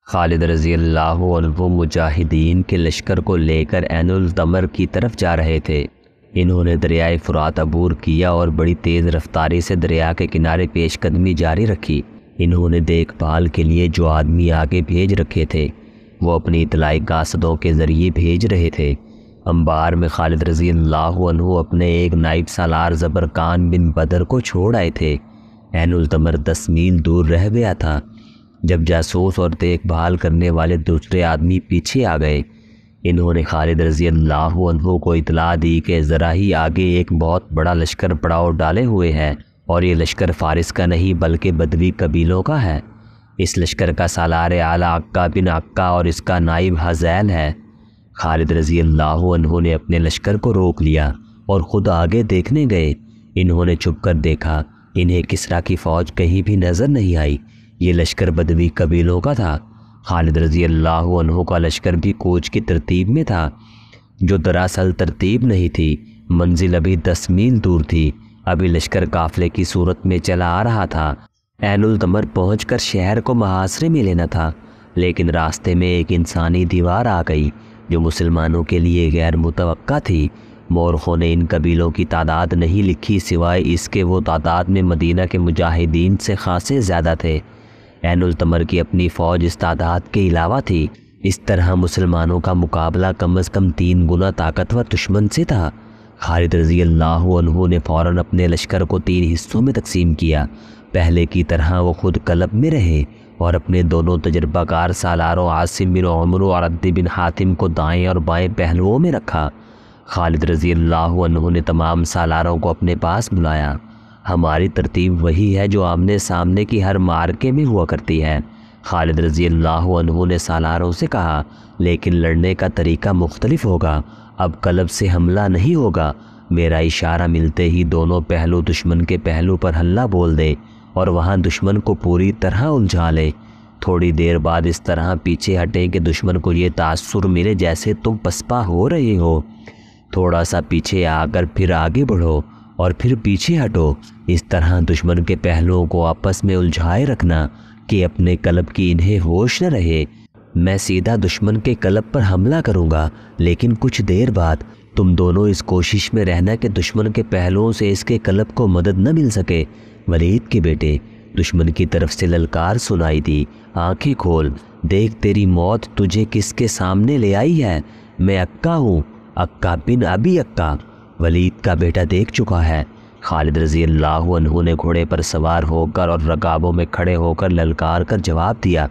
خالد رضی اللہ عنہ مجاہدین کے لشکر کو لے کر عین التمر کی طرف جا رہے تھے۔ انہوں نے دریائے فرات عبور کیا اور بڑی تیز رفتاری سے دریا کے کنارے پیش قدمی جاری رکھی۔ انہوں نے دیکھ بھال کے لیے جو آدمی آگے بھیج رکھے تھے وہ اپنی اطلاعی قاصدوں کے ذریعے بھیج رہے تھے۔ انبار میں خالد رضی اللہ عنہ اپنے ایک نائب سالار زبرقان بن بدر کو چھوڑ آئے تھے۔ عین التمر 10 میل دور رہ گیا تھا۔ جب جاسوس اور دیکھ بھال کرنے والے دوسرے آدمی پیچھے آ گئے، انہوں نے خالد رضی اللہ عنہ کو اطلاع دی کہ ذرا ہی آگے ایک بہت بڑا لشکر پڑاؤ ڈالے ہوئے ہے، اور یہ لشکر فارس کا نہیں بلکہ بدوی قبیلوں کا ہے۔ اس لشکر کا سالار اعلیٰ عکا بن عکا اور اس کا نائب حذیل ہے۔ خالد رضی اللہ عنہ نے اپنے لشکر کو روک لیا اور خود آگے دیکھنے گئے۔ انہوں نے چھپ کر دیکھا، انہیں کسریٰ کی فوج کہیں بھی نظر نہیں آئی۔ یہ لشکر بدوی قبیلوں کا تھا۔ خالد رضی اللہ عنہ کا لشکر بھی کوچ کی ترتیب میں تھا، جو دراصل ترتیب نہیں تھی۔ منزل ابھی 10 میل دور تھی۔ ابھی لشکر قافلے کی صورت میں چلا آ رہا تھا۔ عین التمر پہنچ کر شہر کو محاصرے میں لینا تھا، لیکن راستے میں ایک انسانی دیوار آ گئی جو مسلمانوں کے لیے غیر متوقع تھی۔ مورخوں نے ان قبیلوں کی تعداد نہیں لکھی، سوائے اس کے وہ تعداد میں مدینہ کے مجاہدین سے خاصے زیادہ تھے۔ عین التمر کی اپنی فوج اس تعداد کے علاوہ تھی۔ اس طرح مسلمانوں کا مقابلہ کم از کم 3 گنا طاقتور دشمن سے تھا۔ خالد رضی اللہ عنہ نے فوراً اپنے لشکر کو 3 حصوں میں تقسیم کیا۔ پہلے کی طرح وہ خود قلب میں رہے اور اپنے دونوں تجربہ کار سالاروں عاصم بن عمر اور عدی بن حاتم کو دائیں اور بائیں پہلوؤں میں رکھا۔ خالد رضی اللہ عنہ نے تمام سالاروں کو اپنے پاس بلایا۔ ہماری ترتیب وہی ہے جو آمنے سامنے کی ہر مارکے میں ہوا کرتی ہے، خالد رضی اللہ عنہ نے سالاروں سے کہا، لیکن لڑنے کا طریقہ مختلف ہوگا۔ اب قلب سے حملہ نہیں ہوگا۔ میرا اشارہ ملتے ہی دونوں پہلو دشمن کے پہلو پر حلہ بول دے اور وہاں دشمن کو پوری طرح الجھا لے۔ تھوڑی دیر بعد اس طرح پیچھے ہٹیں کہ دشمن کو یہ تاثر ملے جیسے تم پسپا ہو رہے ہو۔ تھوڑا سا پیچھے آ کر پھر آگے بڑھو اور پھر پیچھے ہٹو۔ اس طرح دشمن کے پہلوؤں کو آپس میں الجھائے رکھنا کہ اپنے قلب کی انہیں ہوش نہ رہے۔ میں سیدھا دشمن کے قلب پر حملہ کروں گا، لیکن کچھ دیر بعد تم دونوں اس کوشش میں رہنا کہ دشمن کے پہلوؤں سے اس کے قلب کو مدد نہ مل سکے۔ ولید کے بیٹے، دشمن کی طرف سے للکار سنائی دی، آنکھیں کھول، دیکھ تیری موت تجھے کس کے سامنے لے آئی ہے۔ میں عکا ہوں، عکا بن ابی عکا، ولید کا بیٹا دیکھ چکا ہے۔ خالد رضی اللہ عنہ نے گھوڑے پر سوار ہو کر اور رکابوں میں کھڑے ہو کر للکار کر جواب دیا،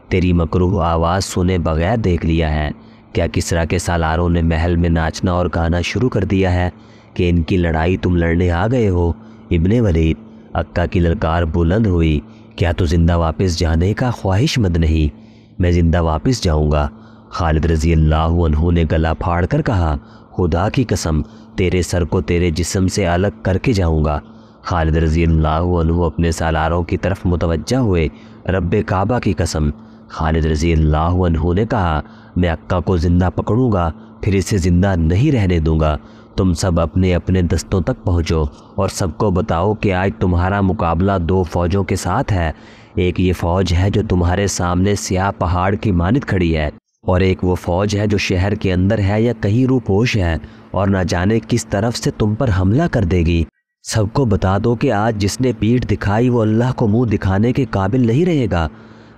تیری مکروہ آواز سنے بغیر دیکھ لیا ہے۔ کیا کسریٰ کے سالاروں نے محل میں ناچنا اور گانا شروع کر دیا ہے کہ ان کی لڑائی تم لڑنے آ گئے ہو؟ ابن ولید، عکا کی للکار بلند ہوئی، کیا تو زندہ واپس جانے کا خواہش مند نہیں؟ میں زندہ واپس جاؤں گا۔ خالد رضی اللہ عنہ نے گلا پھاڑ کر کہا، خدا کی قسم، تیرے سر کو تیرے جسم سے الگ کر کے جاؤں گا۔ خالد رضی اللہ عنہ اپنے سالاروں کی طرف متوجہ ہوئے، رب کعبہ کی قسم۔ خالد رضی اللہ عنہ نے کہا، میں عکا کو زندہ پکڑوں گا، پھر اسے زندہ نہیں رہنے دوں گا۔ تم سب اپنے اپنے دستوں تک پہنچو اور سب کو بتاؤ کہ آج تمہارا مقابلہ 2 فوجوں کے ساتھ ہے۔ ایک یہ فوج ہے جو تمہارے سامنے سیاہ پہاڑ کی مانند کھڑی ہے، اور ایک وہ فوج ہے جو شہر کے اندر ہے یا کہیں روپوش ہے اور نہ جانے کس طرف سے تم پر حملہ کر دے گی۔ سب کو بتا دو کہ آج جس نے پیٹھ دکھائی وہ اللہ کو منہ دکھانے کے قابل نہیں رہے گا۔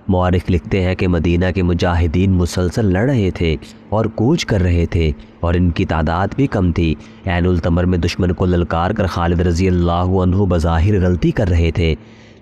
مورخ لکھتے ہیں کہ مدینہ کے مجاہدین مسلسل لڑ رہے تھے اور کوچ کر رہے تھے اور ان کی تعداد بھی کم تھی۔ عین التمر میں دشمن کو للکار کر خالد رضی اللہ عنہ بظاہر غلطی کر رہے تھے،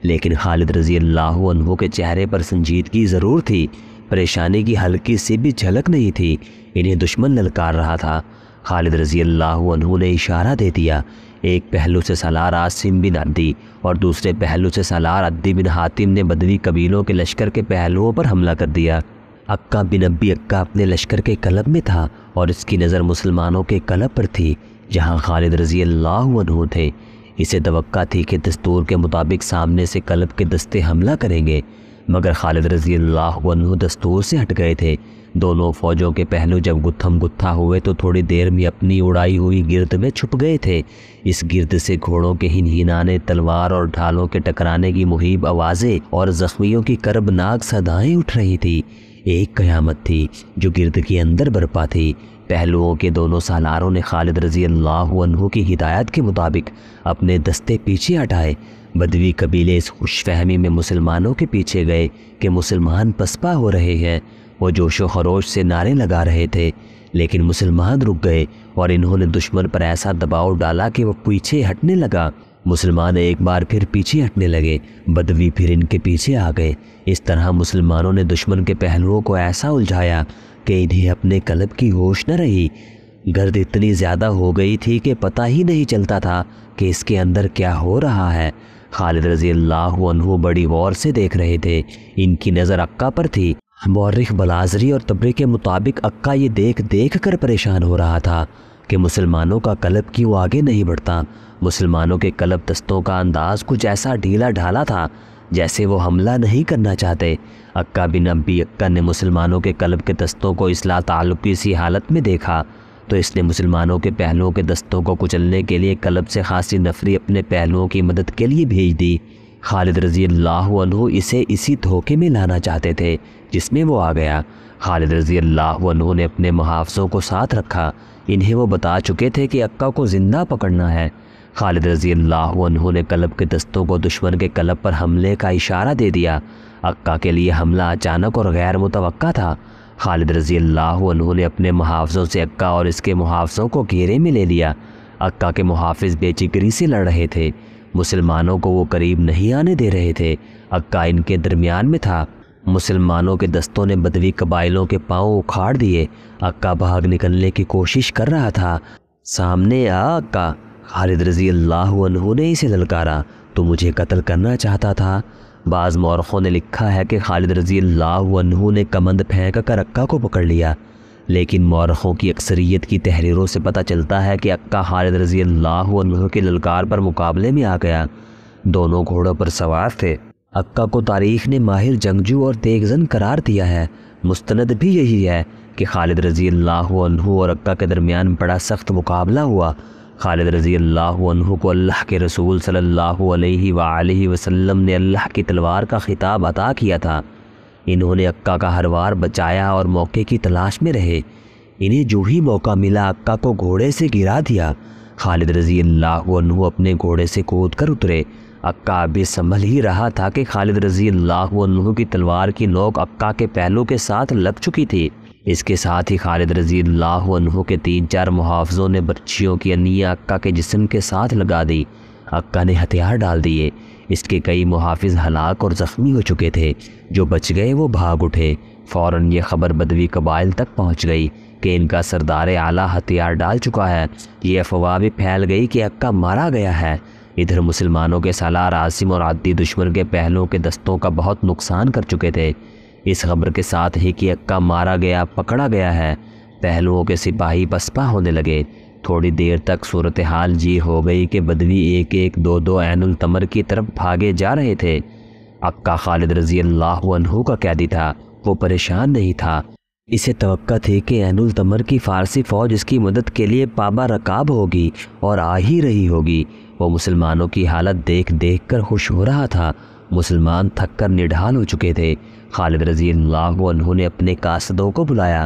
لیکن خالد رضی اللہ عنہ کے چہرے پر سنجیدگی ضرور تھی، پریشانی کی ہلکی سی بھی جھلک نہیں تھی۔ انہیں دشمن للکار رہا تھا۔ خالد رضی اللہ عنہ نے اشارہ دے دیا۔ ایک پہلو سے سالار عاصم بن عدی اور دوسرے پہلو سے سالار عدی بن حاتم نے بدوی قبیلوں کے لشکر کے پہلوؤں پر حملہ کر دیا۔ عکا بن ابی عکا اپنے لشکر کے قلب میں تھا اور اس کی نظر مسلمانوں کے قلب پر تھی جہاں خالد رضی اللہ عنہ تھے۔ اسے توقع تھی کہ دستور کے مطابق سامنے سے قلب کے دستے حملہ کریں گے۔ مگر خالد رضی اللہ عنہ دستور سے ہٹ گئے تھے۔ دونوں فوجوں کے پہلو جب گتھم گتھا ہوئے تو تھوڑی دیر میں اپنی اڑائی ہوئی گرد میں چھپ گئے تھے۔ اس گرد سے گھوڑوں کے ہنہنانے، تلوار اور ڈھالوں کے ٹکرانے کی مہیب آوازیں اور زخمیوں کی کربناک صدائیں اٹھ رہی تھی۔ ایک قیامت تھی جو گرد کے اندر برپا تھی۔ پہلوؤں کے دونوں سالاروں نے خالد رضی اللہ عنہ کی ہدایت کے مطابق اپنے دستے پیچھے ہٹائے۔ بدوی قبیلے اس خوش فہمی میں مسلمانوں کے پیچھے گئے کہ مسلمان پسپا ہو رہے ہیں۔ وہ جوش و خروش سے نعرے لگا رہے تھے، لیکن مسلمان رک گئے اور انہوں نے دشمن پر ایسا دباؤ ڈالا کہ وہ پیچھے ہٹنے لگا۔ مسلمان ایک بار پھر پیچھے ہٹنے لگے، بدوی پھر ان کے پیچھے آ گئے۔ اس طرح مسلمانوں نے دشمن کے پہلوؤں کو ایسا الجھایا کہ انہیں اپنے قلب کی ہوش نہ رہی۔ گرد اتنی زیادہ ہو گئی تھی کہ پتہ ہی نہیں چلتا تھا کہ اس کے اندر کیا ہو رہا ہے۔ خالد رضی اللہ عنہ بڑی غور سے دیکھ رہے تھے۔ ان کی نظر عکا پر تھی۔ مورخ بلازری اور طبری کے مطابق عکا یہ دیکھ کر پریشان ہو رہا تھا کہ مسلمانوں کا قلب کیوں آگے نہیں بڑھتا۔ مسلمانوں کے قلب دستوں کا انداز کچھ ایسا ڈھیلا ڈھالا تھا جیسے وہ حملہ نہیں کرنا چاہتے۔ عکا بن ابی عکا نے مسلمانوں کے قلب کے دستوں کو اصلاح تعلق کی سی حالت میں دیکھا تو اس نے مسلمانوں کے پہلوؤں کے دستوں کو کچلنے کے لیے قلب سے خاصی نفری اپنے پہلوؤں کی مدد کے لیے بھیج دی۔ خالد رضی اللہ عنہ اسے اسی دھوکے میں لانا چاہتے تھے جس میں وہ آ گیا۔ خالد رضی اللہ عنہ نے اپنے محافظوں کو ساتھ رکھا۔ انہیں وہ بتا چکے تھے کہ عکا کو زندہ پکڑنا ہے۔ خالد رضی اللہ عنہ نے قلب کے دستوں کو دشمن کے قلب پر حملے کا اشارہ دے دیا۔ عکا کے لیے حملہ اچانک اور غیر متوقع تھا۔ خالد رضی اللہ عنہ نے اپنے محافظوں سے عکا اور اس کے محافظوں کو گھیرے میں لے لیا۔ عکا کے محافظ بے چکری سے لڑ رہے تھے۔ مسلمانوں کو وہ قریب نہیں آنے دے رہے تھے۔ عکا ان کے درمیان میں تھا۔ مسلمانوں کے دستوں نے بدوی قبائلوں کے پاؤں اکھاڑ دیے۔ عکا بھاگ نکلنے کی کوشش کر رہا تھا۔ سامنے آ عکا، خالد رضی اللہ عنہ نے اسے للکارا۔ تو مجھے قتل کرنا چاہتا تھا۔ بعض مورخوں نے لکھا ہے کہ خالد رضی اللہ عنہ نے کمند پھینک کر عکا کو پکڑ لیا، لیکن مورخوں کی اکثریت کی تحریروں سے پتہ چلتا ہے کہ عکا خالد رضی اللہ عنہ کے للکار پر مقابلے میں آ گیا۔ دونوں گھوڑوں پر سوار تھے۔ عکا کو تاریخ نے ماہر جنگجو اور تیغزن قرار دیا ہے۔ مستند بھی یہی ہے کہ خالد رضی اللہ عنہ اور عکا کے درمیان بڑا سخت مقابلہ ہوا۔ خالد رضی اللہ عنہ کو اللہ کے رسول صلی اللہ علیہ وآلہ وسلم نے اللہ کی تلوار کا خطاب عطا کیا تھا۔ انہوں نے عکا کا ہر وار بچایا اور موقع کی تلاش میں رہے۔ انہیں جو ہی موقع ملا عکا کو گھوڑے سے گرا دیا۔ خالد رضی اللہ عنہ اپنے گھوڑے سے کود کر اترے۔ عکا ابھی سنبھل ہی رہا تھا کہ خالد رضی اللہ عنہ کی تلوار کی نوک عکا کے پہلو کے ساتھ لگ چکی تھی۔ اس کے ساتھ ہی خالد رضی اللہ عنہ کے 3-4 محافظوں نے برچھیوں کی انیاں عکا کے جسم کے ساتھ لگا دی۔ عکا نے ہتھیار ڈال دیے۔ اس کے کئی محافظ ہلاک اور زخمی ہو چکے تھے۔ جو بچ گئے وہ بھاگ اٹھے۔ فوراً یہ خبر بدوی قبائل تک پہنچ گئی کہ ان کا سردار اعلیٰ ہتھیار ڈال چکا ہے۔ یہ افواہ بھی پھیل گئی کہ عکا مارا گیا ہے۔ ادھر مسلمانوں کے سالار عاصم اور عدی دشمن کے پہلوؤں کے دستوں کا بہت نقصان کر چکے تھے۔ اس خبر کے ساتھ ہی کہ عکا مارا گیا، پکڑا گیا ہے، پہلوؤں کے سپاہی پسپا ہونے لگے۔ تھوڑی دیر تک صورتحال ہو گئی کہ بدوی ایک ایک دو دو عین التمر کی طرف بھاگے جا رہے تھے۔ عکا خالد رضی اللہ عنہ کا قیدی تھا۔ وہ پریشان نہیں تھا۔ اسے توقع تھی کہ عین التمر کی فارسی فوج اس کی مدد کے لیے پابا رکاب ہوگی اور آ ہی رہی ہوگی۔ وہ مسلمانوں کی حالت دیکھ کر خوش ہو رہا تھا۔ مسلمان تھک کر نڈھال ہو چکے تھے۔ خالد رضی اللہ عنہ نے اپنے قاصدوں کو بلایا۔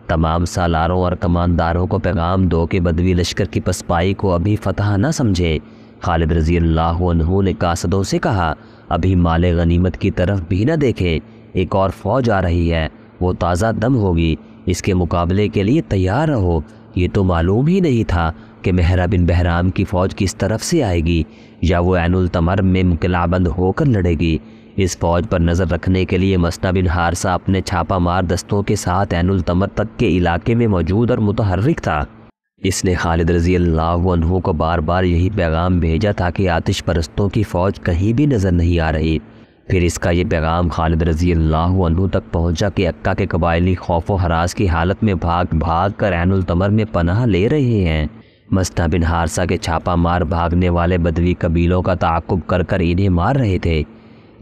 تمام سالاروں اور کمانداروں کو پیغام دو کہ بدوی لشکر کی پسپائی کو ابھی فتح نہ سمجھے۔ خالد رضی اللہ عنہ نے قاصدوں سے کہا، ابھی مال غنیمت کی طرف بھی نہ دیکھیں، ایک اور فوج آ رہی ہے، وہ تازہ دم ہوگی، اس کے مقابلے کے لیے تیار رہو۔ یہ تو معلوم ہی نہیں تھا کہ مہرہ بن بہرام کی فوج کس طرف سے آئے گی، یا وہ عین التمر میں قلعہ بند ہو کر لڑے گی۔ اس فوج پر نظر رکھنے کے لیے مسنا بن حارثہ اپنے چھاپا مار دستوں کے ساتھ عین التمر تک کے علاقے میں موجود اور متحرک تھا۔ اس نے خالد رضی اللہ عنہ کو بار بار یہی پیغام بھیجا تھا کہ آتش پرستوں کی فوج کہیں بھی نظر نہیں آ رہی۔ پھر اس کا یہ پیغام خالد رضی اللہ عنہ تک پہنچا کہ عکا کے قبائلی خوف و ہراس کی حالت میں بھاگ کر عین التمر میں پناہ لے رہے ہیں۔ مسنا بن حارثہ کے چھاپا مار بھاگنے والے بدوی قبیلوں کا تعاقب کر انہیں مار رہے تھے۔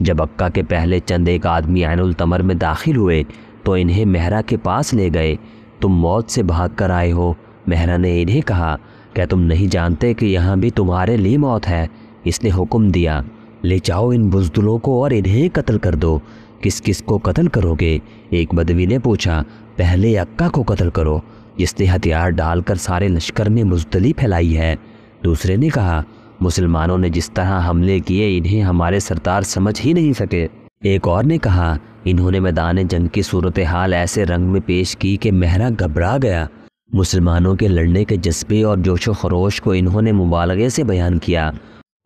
جب عکا کے پہلے چند ایک آدمی عین التمر میں داخل ہوئے تو انہیں مہرہ کے پاس لے گئے۔ تم موت سے بھاگ کر آئے ہو؟ مہرہ نے انہیں کہا، کیا تم نہیں جانتے کہ یہاں بھی تمہارے لیے موت ہے؟ اس نے حکم دیا، لے جاؤ ان بزدلوں کو اور انہیں قتل کر دو۔ کس کس کو قتل کرو گے؟ ایک بدوی نے پوچھا۔ پہلے عکا کو قتل کرو، جس نے ہتھیار ڈال کر سارے لشکر میں بزدلی پھیلائی ہے۔ دوسرے نے کہا، مسلمانوں نے جس طرح حملے کیے انہیں ہمارے سردار سمجھ ہی نہیں سکے۔ ایک اور نے کہا، انہوں نے میدان جنگ کی صورتحال ایسے رنگ میں پیش کی کہ مہرہ گھبرا گیا۔ مسلمانوں کے لڑنے کے جذبے اور جوش و خروش کو انہوں نے مبالغے سے بیان کیا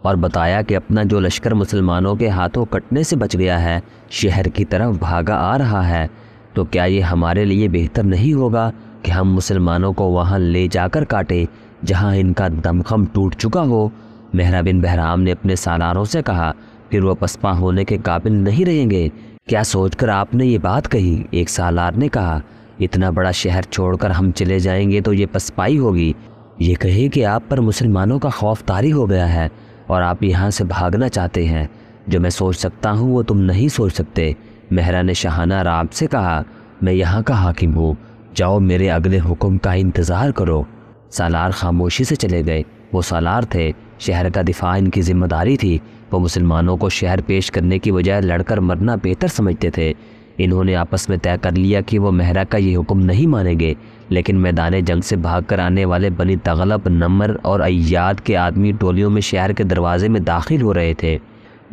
اور بتایا کہ اپنا جو لشکر مسلمانوں کے ہاتھوں کٹنے سے بچ گیا ہے شہر کی طرف بھاگا آ رہا ہے، تو کیا یہ ہمارے لیے بہتر نہیں ہوگا کہ ہم مسلمانوں کو وہاں لے جا کر کاٹیں جہاں ان کا دمخم ٹوٹ چکا ہو؟ مہرہ بن بہرام نے اپنے سالاروں سے کہا، پھر وہ پسپا ہونے کے قابل نہیں رہیں گے۔ کیا سوچ کر آپ نے یہ بات کہی؟ ایک سالار نے کہا، اتنا بڑا شہر چھوڑ کر ہم چلے جائیں گے تو یہ پسپائی ہوگی۔ یہ کہیں کہ آپ پر مسلمانوں کا خوف طاری ہو گیا ہے اور آپ یہاں سے بھاگنا چاہتے ہیں۔ جو میں سوچ سکتا ہوں وہ تم نہیں سوچ سکتے۔ مہرہ نے شاہانہ رعب سے کہا، میں یہاں کا حاکم ہوں، جاؤ میرے اگلے حکم کا انتظار کرو۔ سالار خاموشی سے چلے گئے۔ وہ سالار تھے، شہر کا دفاع ان کی ذمہ داری تھی۔ وہ مسلمانوں کو شہر پیش کرنے کی بجائے لڑ کر مرنا بہتر سمجھتے تھے۔ انہوں نے آپس میں طے کر لیا کہ وہ مہرہ کا یہ حکم نہیں مانیں گے، لیکن میدان جنگ سے بھاگ کر آنے والے بنی تغلب، نمر اور ایاد کے آدمی ٹولیوں میں شہر کے دروازے میں داخل ہو رہے تھے۔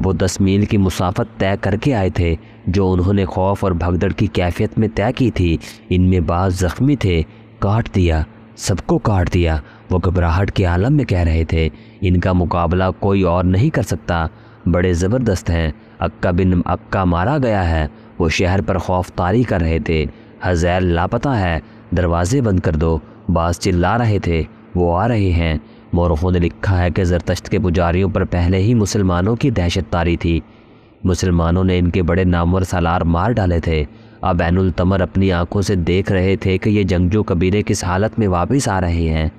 وہ 10 میل کی مسافت طے کر کے آئے تھے جو انہوں نے خوف اور بھگدڑ کی کیفیت میں طے کی تھی۔ ان میں بعض زخمی تھے۔ کاٹ دیا، سب کو کاٹ دیا، وہ گھبراہٹ کے عالم میں کہہ رہے تھے۔ ان کا مقابلہ کوئی اور نہیں کر سکتا، بڑے زبردست ہیں۔ عکا بن عکا مارا گیا ہے۔ وہ شہر پر خوف طاری کر رہے تھے۔ حذیل لاپتہ ہے، دروازے بند کر دو۔ بعض چلا رہے تھے، وہ آ رہے ہیں۔ مورخوں نے لکھا ہے کہ زرتشت کے پجاریوں پر پہلے ہی مسلمانوں کی دہشت طاری تھی۔ مسلمانوں نے ان کے بڑے نامور سالار مار ڈالے تھے۔ اب عین التمر اپنی آنکھوں سے دیکھ رہے تھے کہ یہ جنگجو قبیلے کس حالت میں واپس آ رہے ہیں۔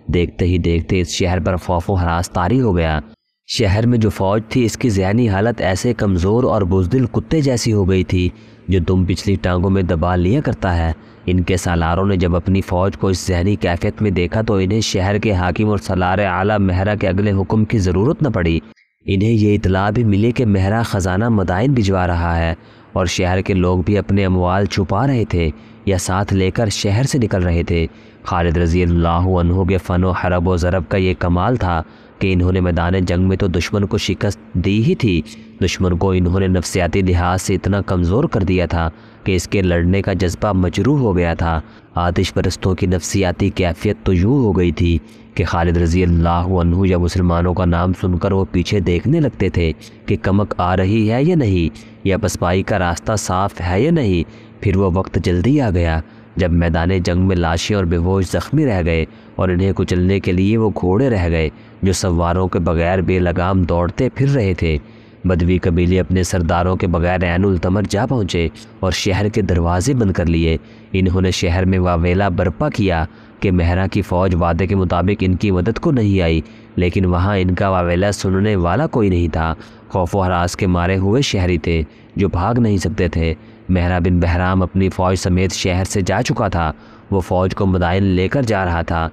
دیکھتے ہی دیکھتے اس شہر پر خوف و ہراس طاری ہو گیا۔ شہر میں جو فوج تھی اس کی ذہنی حالت ایسے کمزور اور بزدل کتے جیسی ہو گئی تھی جو دم پچھلی ٹانگوں میں دبا لیا کرتا ہے۔ ان کے سالاروں نے جب اپنی فوج کو اس ذہنی کیفیت میں دیکھا تو انہیں شہر کے حاکم اور سالار اعلیٰ مہرہ کے اگلے حکم کی ضرورت نہ پڑی۔ انہیں یہ اطلاع بھی ملی کہ مہرہ خزانہ مدائن بھجوا رہا ہے اور شہر کے لوگ بھی اپنے اموال چھپا رہے تھے یا ساتھ لے کر شہر سے نکل رہے تھے۔ خالد رضی اللہ عنہ کے فن و حرب و ضرب کا یہ کمال تھا کہ انہوں نے میدان جنگ میں تو دشمن کو شکست دی ہی تھی، دشمن کو انہوں نے نفسیاتی لحاظ سے اتنا کمزور کر دیا تھا کہ اس کے لڑنے کا جذبہ مجروح ہو گیا تھا۔ آتش پرستوں کی نفسیاتی کیفیت تو یوں ہو گئی تھی کہ خالد رضی اللہ عنہ یا مسلمانوں کا نام سن کر وہ پیچھے دیکھنے لگتے تھے کہ کمک آ رہی ہے یا نہیں، یا پسپائی کا راستہ صاف ہے یا نہیں۔ پھر وہ وقت جلدی آ گیا جب میدان جنگ میں لاشیں اور بے ہوش زخمی رہ گئے اور انہیں کچلنے کے لیے وہ گھوڑے رہ گئے جو سواروں کے بغیر بے لگام دوڑتے پھر رہے تھے۔ بدوی قبیلے اپنے سرداروں کے بغیر عین التمر جا پہنچے اور شہر کے دروازے بند کر لیے۔ انہوں نے شہر میں واویلا برپا کیا کہ مہرہ کی فوج وعدے کے مطابق ان کی مدد کو نہیں آئی، لیکن وہاں ان کا واویلا سننے والا کوئی نہیں تھا۔ خوف و ہراس کے مارے ہوئے شہری تھے جو بھاگ نہیں سکتے تھے۔ مہرہ بن بہرام اپنی فوج سمیت شہر سے جا چکا تھا۔ وہ فوج کو مدائن لے کر جا رہا تھا۔